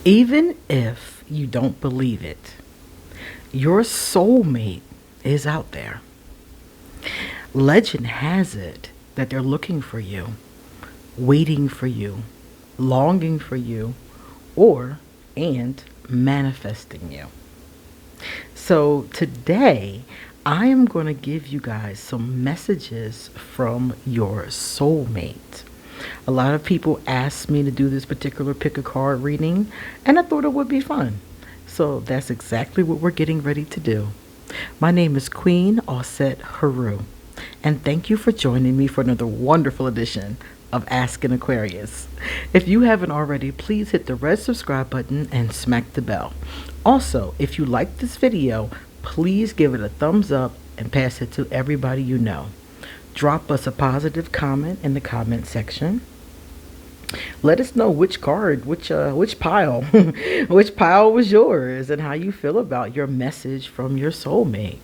Even if you don't believe it, your soulmate is out there. Legend has it that they're looking for you, waiting for you, longing for you, or and manifesting you. So today, I am going to give you guys some messages from your soulmate. A lot of people asked me to do this particular pick a card reading, and I thought it would be fun. So that's exactly what we're getting ready to do. My name is QueenAusetHeru, and thank you for joining me for another wonderful edition of Ask an Aquarius. If you haven't already, please hit the red subscribe button and smack the bell. Also, if you like this video, please give it a thumbs up and pass it to everybody you know. Drop us a positive comment in the comment section. Let us know which card, which pile, which pile was yours, and how you feel about your message from your soulmate.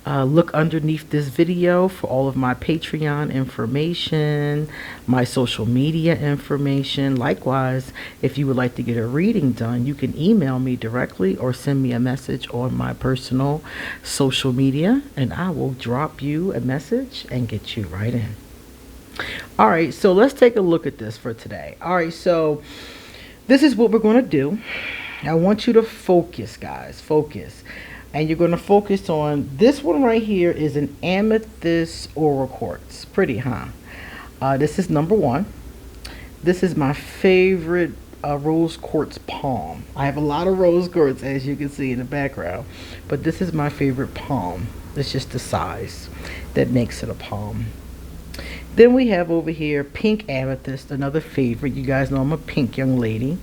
Look underneath this video for all of my Patreon information, my social media information. Likewise, if you would like to get a reading done, you can email me directly or send me a message on my personal social media, and I will drop you a message and get you right in. All right, so let's take a look at this for today. All right, so this is what we're going to do. I want you to focus, guys. Focus. And you're going to focus on this one right here is an amethyst aura quartz. Pretty, huh? This is number one. This is my favorite rose quartz palm. I have a lot of rose quartz, as you can see in the background, but this is my favorite palm. It's just the size that makes it a palm. Then we have over here pink amethyst, another favorite. You guys know I'm a pink young lady,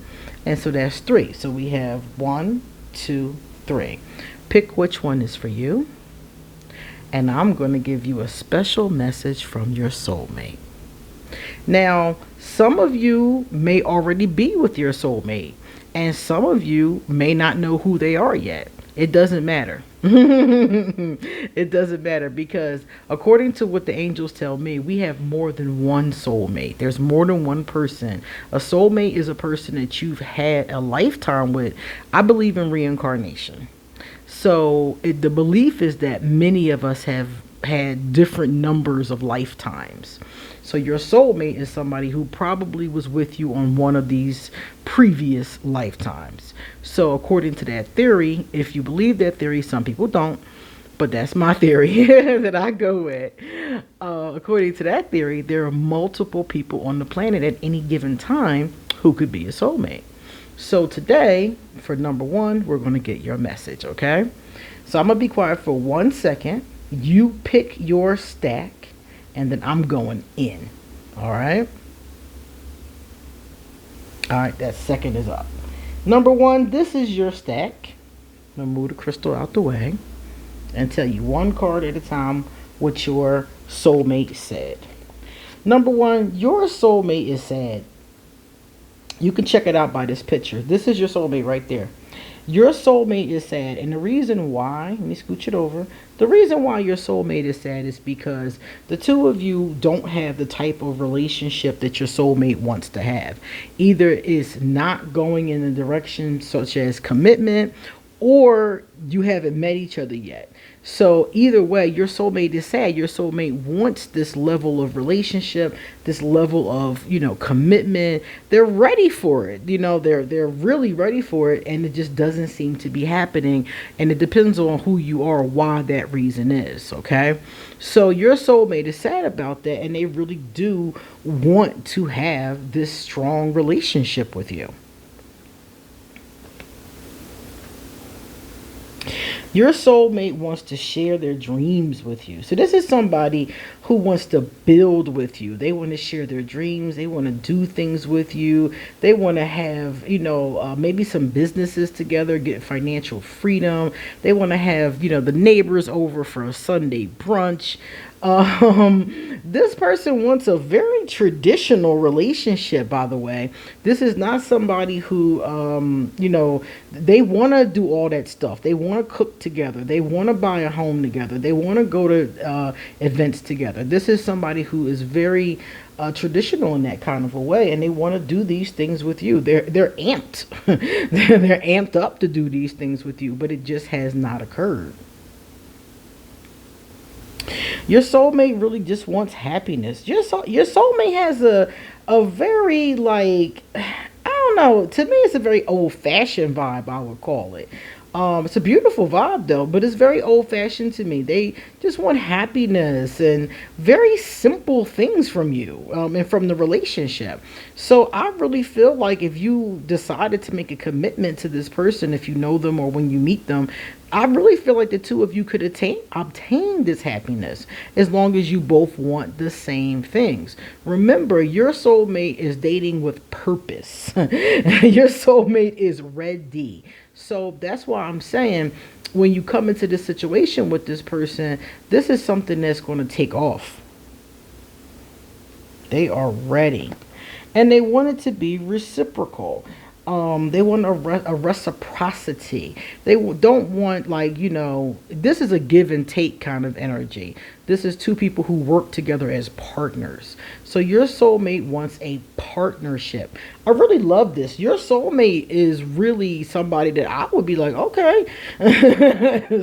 and so that's three. So we have 1, 2, 3. Pick which one is for you, and I'm going to give you a special message from your soulmate. Now, some of you may already be with your soulmate, and some of you may not know who they are yet. It doesn't matter. It doesn't matter, because according to what the angels tell me, we have more than one soulmate. There's more than one person. A soulmate is a person that you've had a lifetime with. I believe in reincarnation. So the belief is that many of us have had different numbers of lifetimes. So your soulmate is somebody who probably was with you on one of these previous lifetimes. So according to that theory, if you believe that theory, some people don't, but that's my theory that I go with. According to that theory, there are multiple people on the planet at any given time who could be a soulmate. So today, for number one, we're going to get your message, okay? So I'm going to be quiet for 1 second. You pick your stack, and then I'm going in, all right? All right, that second is up. Number one, this is your stack. I'm going to move the crystal out the way and tell you one card at a time what your soulmate said. Number one, your soulmate is sad. You can check it out by this picture. This is your soulmate right there. Your soulmate is sad, and the reason why, let me scooch it over. The reason why your soulmate is sad is because the two of you don't have the type of relationship that your soulmate wants to have. Either it's not going in the direction such as commitment, or you haven't met each other yet. So either way, your soulmate is sad. Your soulmate wants this level of relationship, this level of, commitment. They're ready for it. They're really ready for it, and it just doesn't seem to be happening. And it depends on who you are, why that reason is, okay? So your soulmate is sad about that, and they really do want to have this strong relationship with you. Your soulmate wants to share their dreams with you. So this is somebody who wants to build with you. They want to share their dreams. They want to do things with you. They want to have, maybe some businesses together, get financial freedom. They want to have, the neighbors over for a Sunday brunch. This person wants a very traditional relationship, by the way. This is not somebody who, they want to do all that stuff. They want to cook together. They want to buy a home together. They want to go to events together. This is somebody who is very traditional in that kind of a way, and they want to do these things with you. They're amped. They're amped up to do these things with you, but it just has not occurred. Your soulmate really just wants happiness. Your soulmate has a very, like, I don't know, to me it's a very old-fashioned vibe, I would call it. It's a beautiful vibe though, but it's very old-fashioned to me. They just want happiness and very simple things from you, and from the relationship. So I really feel like if you decided to make a commitment to this person, if you know them or when you meet them, I really feel like the two of you could obtain this happiness as long as you both want the same things. Remember, your soulmate is dating with purpose. Your soulmate is ready. So that's why I'm saying when you come into this situation with this person, this is something that's going to take off. They are ready. And they want it to be reciprocal. They want a reciprocity. They don't want, like, you know, this is a give and take kind of energy. This is two people who work together as partners. So your soulmate wants a partnership. I really love this. Your soulmate is really somebody that I would be like, okay.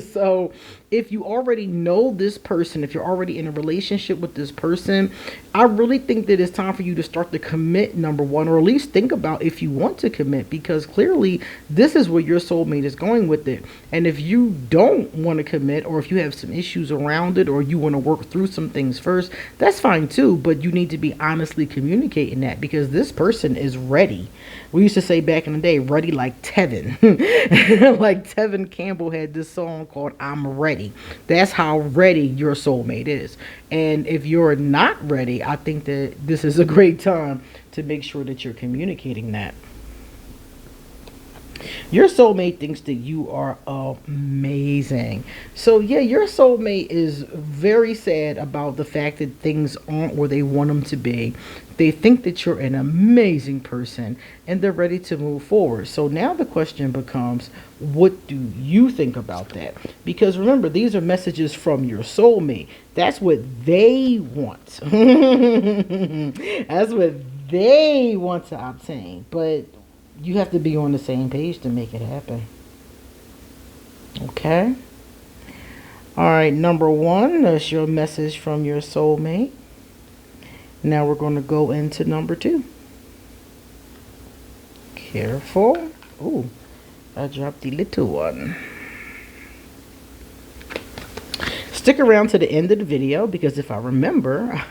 So if you already know this person, if you're already in a relationship with this person, I really think that it's time for you to start to commit, number one, or at least think about if you want to commit, because clearly this is where your soulmate is going with it. And if you don't want to commit, or if you have some issues around it, or you want to work through some things first, that's fine too, but you need to be honestly communicating that, because this person is ready. We used to say back in the day, ready like Tevin. Like Tevin Campbell had this song called I'm Ready. That's how ready your soulmate is. And if you're not ready, I think that this is a great time to make sure that you're communicating that. Your soulmate thinks that you are amazing. So yeah, your soulmate is very sad about the fact that things aren't where they want them to be. They think that you're an amazing person and they're ready to move forward. So now the question becomes, what do you think about that? Because remember, these are messages from your soulmate. That's what they want. That's what they want to obtain. But you have to be on the same page to make it happen. Okay? All right, number one, that's your message from your soulmate. Now we're going to go into number two. Careful. Ooh, I dropped the little one. Stick around to the end of the video, because if I remember,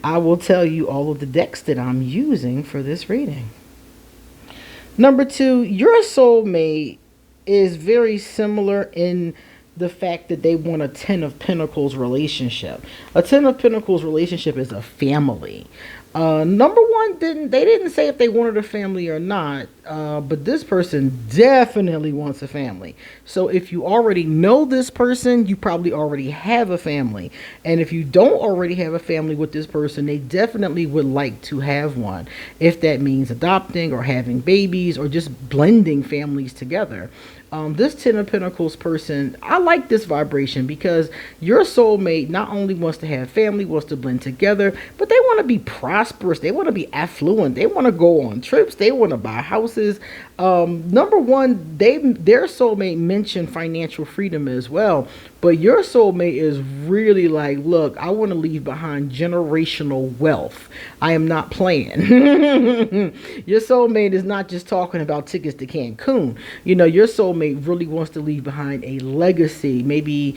I will tell you all of the decks that I'm using for this reading. Number two, your soulmate is very similar in the fact that they want a Ten of Pentacles relationship. A Ten of Pentacles relationship is a family. Number one, they didn't say if they wanted a family or not, but this person definitely wants a family. So if you already know this person, you probably already have a family. And if you don't already have a family with this person, they definitely would like to have one. If that means adopting or having babies or just blending families together. This Ten of Pentacles person, I like this vibration, because your soulmate not only wants to have family, wants to blend together, but they want to be prosperous. They want to be affluent. They want to go on trips. They want to buy houses. Number one, their soulmate mentioned financial freedom as well. But your soulmate is really like, look, I want to leave behind generational wealth. I am not playing. Your soulmate is not just talking about tickets to Cancun. You know, your soulmate really wants to leave behind a legacy, maybe,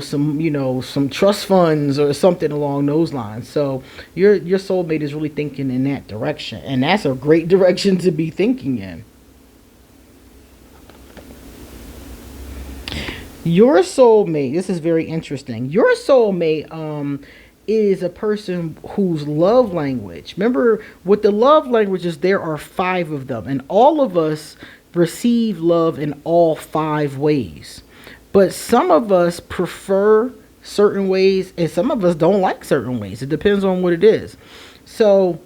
some trust funds or something along those lines. So your soulmate is really thinking in that direction, and that's a great direction to be thinking in. Your soulmate, this is very interesting. Your soulmate is a person whose love language, remember with the love languages, there are 5 of them, and all of us receive love in all 5 ways. But some of us prefer certain ways and some of us don't like certain ways. It depends on what it is. So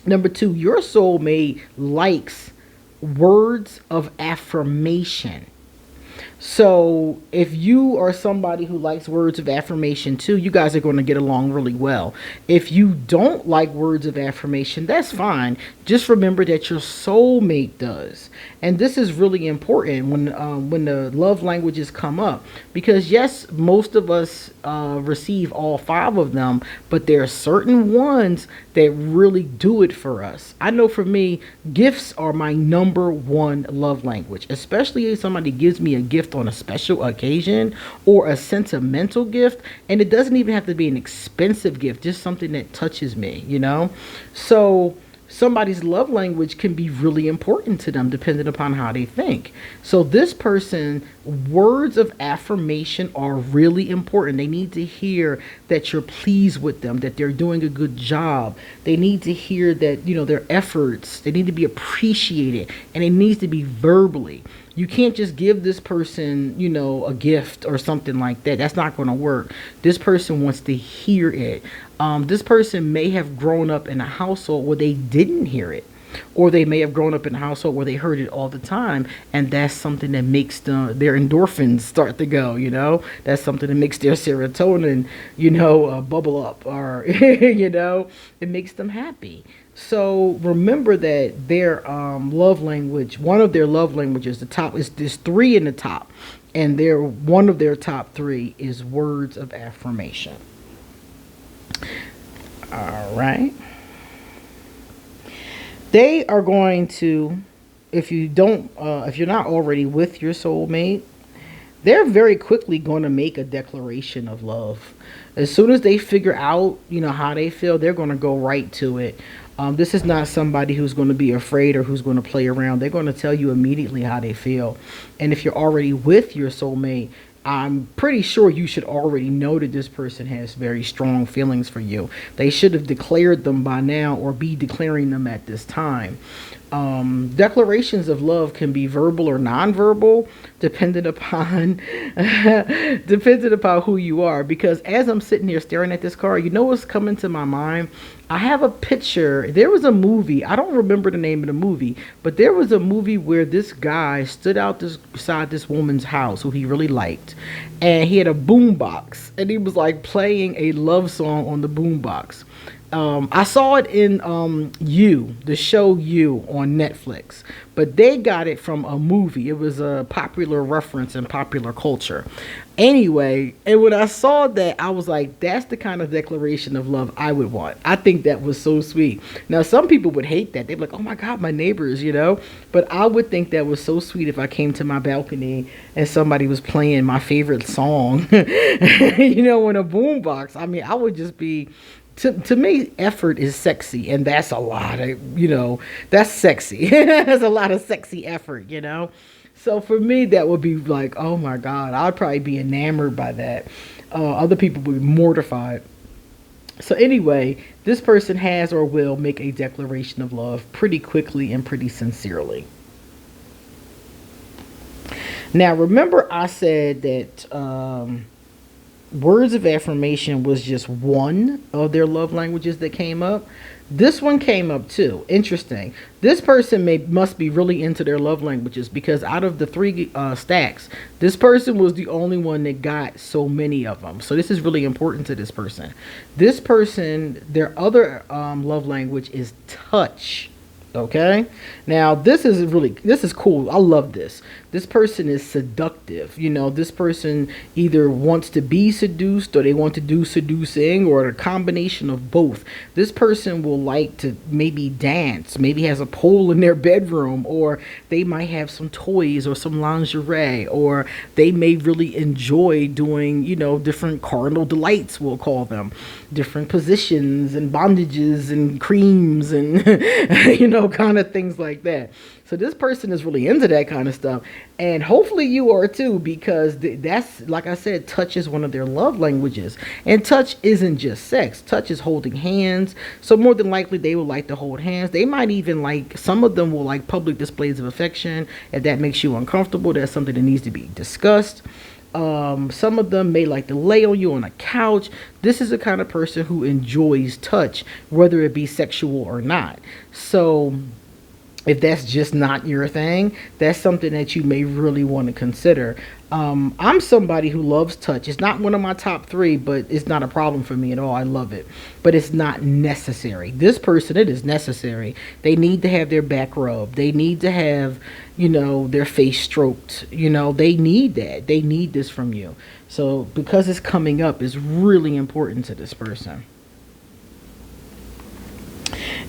number 2, your soulmate likes words of affirmation. So if you are somebody who likes words of affirmation too, you guys are going to get along really well. If you don't like words of affirmation, that's fine. Just remember that your soulmate does. And this is really important when the love languages come up, because yes, most of us receive all five of them, but there are certain ones that really do it for us. I know for me, gifts are my number one love language, especially if somebody gives me a gift on a special occasion or a sentimental gift. And it doesn't even have to be an expensive gift, just something that touches me, you know? So somebody's love language can be really important to them depending upon how they think. So this person, words of affirmation are really important. They need to hear that you're pleased with them, that they're doing a good job. They need to hear that, you know, their efforts, they need to be appreciated, and it needs to be verbally. You can't just give this person, you know, a gift or something like that. That's not going to work. This person wants to hear it. This person may have grown up in a household where they didn't hear it, or they may have grown up in a household where they heard it all the time, and that's something that makes their endorphins start to go, you know. That's something that makes their serotonin, you know, bubble up, or you know, it makes them happy. So remember that their love language, one of their love languages, the top is, there's three in the top, and one of their top three is words of affirmation. All right. They are going to, if you're not already with your soulmate, they're very quickly going to make a declaration of love. As soon as they figure out, you know, how they feel, they're going to go right to it. This is not somebody who's going to be afraid or who's going to play around. They're going to tell you immediately how they feel. And if you're already with your soulmate, I'm pretty sure you should already know that this person has very strong feelings for you. They should have declared them by now, or be declaring them at this time. Declarations of love can be verbal or nonverbal, depending upon who you are. Because as I'm sitting here staring at this card, you know what's coming to my mind? I have a picture. There was a movie. I don't remember the name of the movie, but there was a movie where this guy stood out beside this woman's house who he really liked, and he had a boom box, and he was like playing a love song on the boom box. I saw it in the show You on Netflix, but they got it from a movie. It was a popular reference in popular culture. Anyway, and when I saw that, I was like, that's the kind of declaration of love I would want. I think that was so sweet. Now, some people would hate that. They'd be like, oh my God, my neighbors, you know. But I would think that was so sweet if I came to my balcony and somebody was playing my favorite song, you know, in a boombox. I mean, I would just be... To me, effort is sexy, and that's a lot of, you know, that's sexy. That's a lot of sexy effort, you know. So for me, that would be like, oh my God, I'd probably be enamored by that. Other people would be mortified. So anyway, this person has or will make a declaration of love pretty quickly and pretty sincerely. Now, remember I said that words of affirmation was just one of their love languages that came up. This one came up too. Interesting. This person must be really into their love languages, because out of the three stacks, this person was the only one that got so many of them. So this is really important to this person. This person, their other love language is touch. Okay, now this is cool. I love this. This person is seductive. You know, this person either wants to be seduced, or they want to do seducing, or a combination of both. This person will like to maybe dance, maybe has a pole in their bedroom, or they might have some toys or some lingerie, or they may really enjoy doing, you know, different carnal delights, we'll call them, different positions and bondages and creams and you know, kind of things like that. So this person is really into that kind of stuff, and hopefully you are too, because that's, like I said, touch is one of their love languages. And touch isn't just sex. Touch is holding hands. So more than likely they will like to hold hands. They might even like, some of them will like public displays of affection. If that makes you uncomfortable, that's something that needs to be discussed. Some of them may like to lay on you on a couch. This is the kind of person who enjoys touch, whether it be sexual or not. So If that's just not your thing, that's something that you may really want to consider. I'm somebody who loves touch. It's not one of my top three, but it's not a problem for me at all. I love it, but it's not necessary. This person, it is necessary. They need to have their back rubbed. They need to have, their face stroked. They need that. They need this from you. So because it's coming up, it's really important to this person.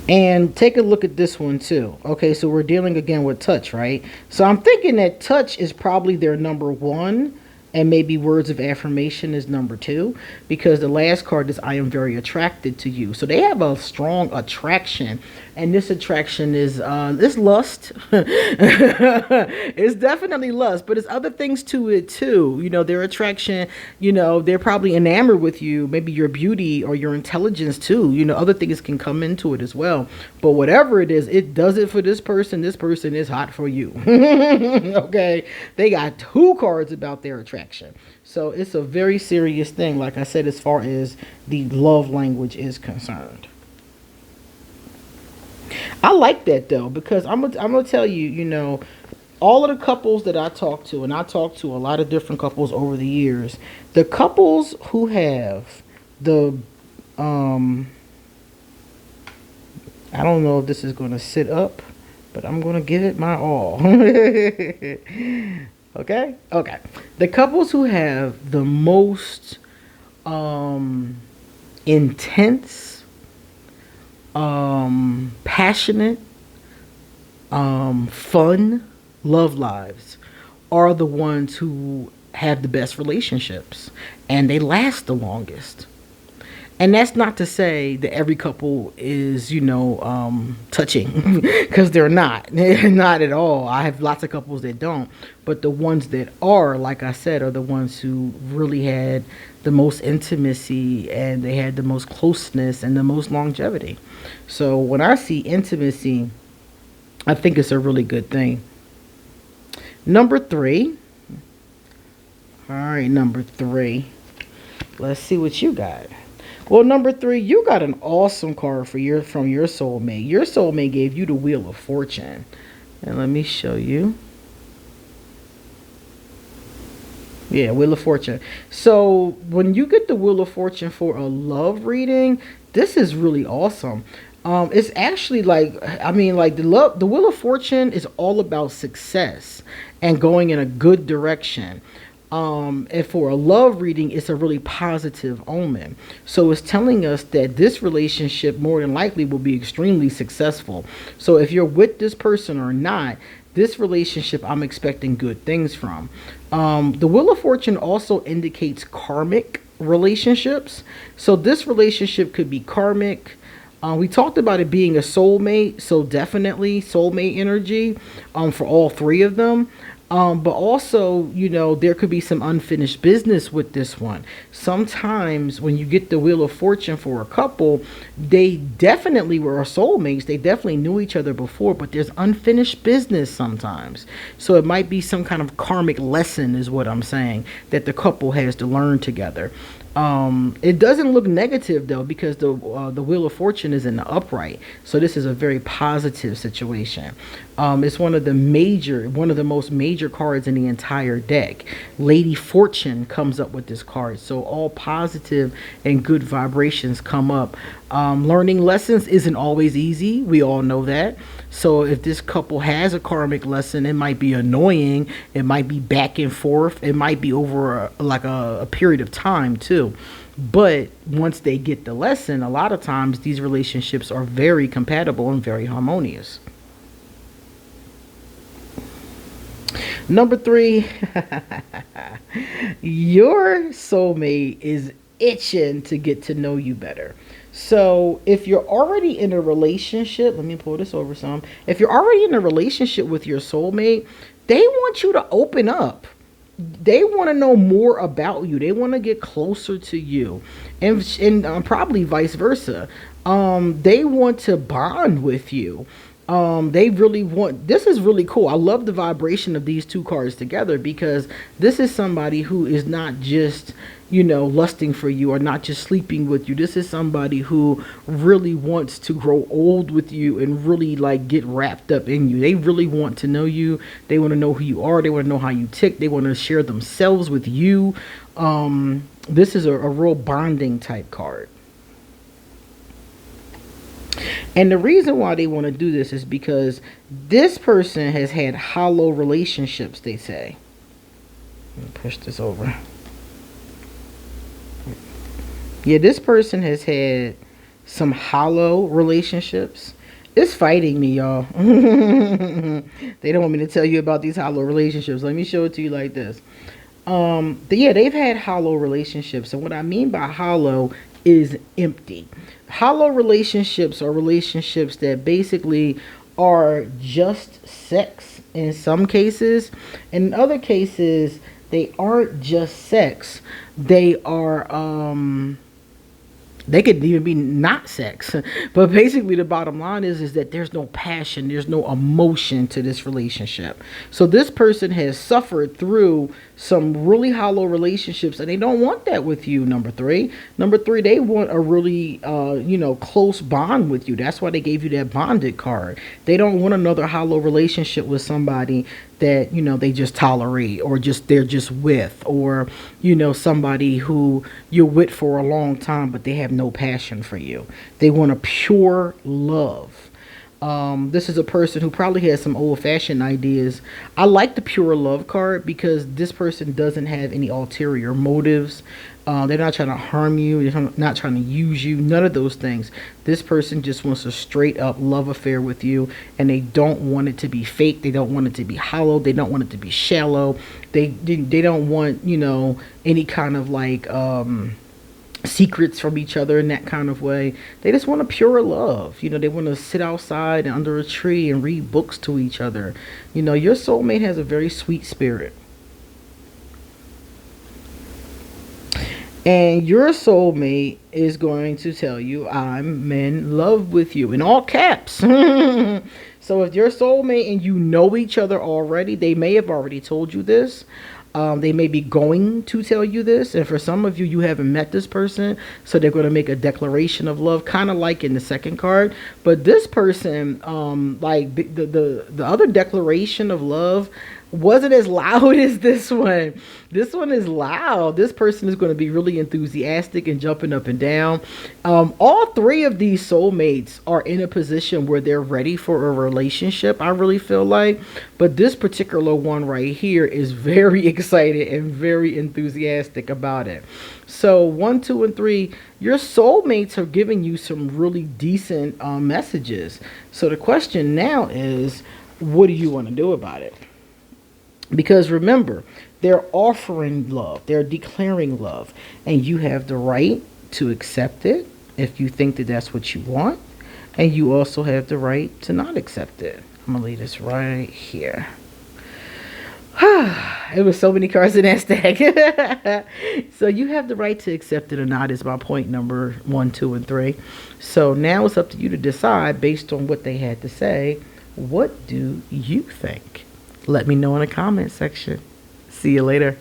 And take a look at this one too. Okay, so we're dealing again with touch, right? So I'm thinking that touch is probably their number one, and maybe words of affirmation is number two, because the last card is I am very attracted to you. So they have a strong attraction, and this attraction is this lust. It's definitely lust, but there's other things to it too. Their attraction, they're probably enamored with you, maybe your beauty or your intelligence too. Other things can come into it as well. But whatever it is, it does it for this person. This person is hot for you. Okay, they got two cards about their attraction. So it's a very serious thing, like I said, as far as the love language is concerned. I like that though, because I'm gonna tell you, all of the couples that I talk to, and I talk to a lot of different couples over the years, the couples who have the I don't know if this is gonna sit up, but I'm gonna give it my all. Okay. The couples who have the most intense, passionate, fun love lives are the ones who have the best relationships, and they last the longest. And that's not to say that every couple is, touching, because they're not. They're not at all. I have lots of couples that don't. But the ones that are, like I said, are the ones who really had the most intimacy, and they had the most closeness and the most longevity. So when I see intimacy, I think it's a really good thing. Number three. All right, number three. Let's see what you got. Well, number three, you got an awesome card from your soulmate. Your soulmate gave you the Wheel of Fortune. And let me show you. Yeah, Wheel of Fortune. So when you get the Wheel of Fortune for a love reading, this is really awesome. It's actually the Wheel of Fortune is all about success and going in a good direction. And for a love reading, it's a really positive omen. So it's telling us that this relationship more than likely will be extremely successful. So if you're with this person or not, this relationship, I'm expecting good things from. The Wheel of Fortune also indicates karmic relationships. So this relationship could be karmic. We talked about it being a soulmate, so definitely soulmate energy for all three of them. But also, there could be some unfinished business with this one. Sometimes when you get the Wheel of Fortune for a couple, they definitely were soulmates. They definitely knew each other before, but there's unfinished business sometimes. So it might be some kind of karmic lesson is what I'm saying, that the couple has to learn together. It doesn't look negative though, because the Wheel of Fortune is in the upright. So this is a very positive situation. It's one of the most major cards in the entire deck. Lady Fortune comes up with this card. So all positive and good vibrations come up. Learning lessons isn't always easy. We all know that. So if this couple has a karmic lesson, it might be annoying. It might be back and forth. It might be over a period of time too. But once they get the lesson, a lot of times these relationships are very compatible and very harmonious. Number three, your soulmate is itching to get to know you better. So if you're already in a relationship, let me pull this over some. If you're already in a relationship with your soulmate, they want you to open up. They want to know more about you. They want to get closer to you, and probably vice versa. They want to bond with you. They really want, this is really cool. I love the vibration of these two cards together, because this is somebody who is not just, you know, lusting for you or not just sleeping with you. This is somebody who really wants to grow old with you and really like get wrapped up in you. They really want to know you. They want to know who you are. They want to know how you tick. They want to share themselves with you. This is a real bonding type card. And the reason why they want to do this is because this person has had hollow relationships, they say. Let me push this over. Yeah, this person has had some hollow relationships. It's fighting me, y'all. They don't want me to tell you about these hollow relationships. Let me show it to you like this. Yeah, they've had hollow relationships. And what I mean by hollow is empty. Hollow relationships are relationships that basically are just sex in some cases. In other cases, they aren't just sex. They are, they could even be not sex. But basically the bottom line is that there's no passion, there's no emotion to this relationship. So this person has suffered through some really hollow relationships, and they don't want that with you, number three. Number three, they want a really, you know, close bond with you. That's why they gave you that bonded card. They don't want another hollow relationship with somebody that, you know, they just tolerate, or just they're just with, or, you know, somebody who you're with for a long time but they have no passion for you. They want a pure love. This is a person who probably has some old-fashioned ideas. I like the pure love card because this person doesn't have any ulterior motives. They're not trying to harm you. They're not trying to use you. None of those things. This person just wants a straight up love affair with you, and they don't want it to be fake. They don't want it to be hollow. They don't want it to be shallow. They don't want, you know, any kind of like secrets from each other in that kind of way. They just want a pure love. You know, they want to sit outside and under a tree and read books to each other. You know, your soulmate has a very sweet spirit. And your soulmate is going to tell you, I'm in love with you, in all caps. So if your soulmate and you know each other already, they may have already told you this. They may be going to tell you this. And for some of you, you haven't met this person, so they're going to make a declaration of love, kind of like in the second card. But this person, like the other declaration of love wasn't as loud as this one. This one is loud. This person is going to be really enthusiastic and jumping up and down. All three of these soulmates are in a position where they're ready for a relationship, I really feel like. But this particular one right here is very excited and very enthusiastic about it. So 1, 2, and 3, your soulmates are giving you some really decent messages. So the question now is, what do you want to do about it? Because remember, they're offering love. They're declaring love. And you have the right to accept it if you think that that's what you want. And you also have the right to not accept it. I'm going to leave this right here. It was so many cards in that stack. So you have the right to accept it or not is my point number 1, 2, and 3. So now it's up to you to decide based on what they had to say. What do you think? Let me know in the comment section. See you later.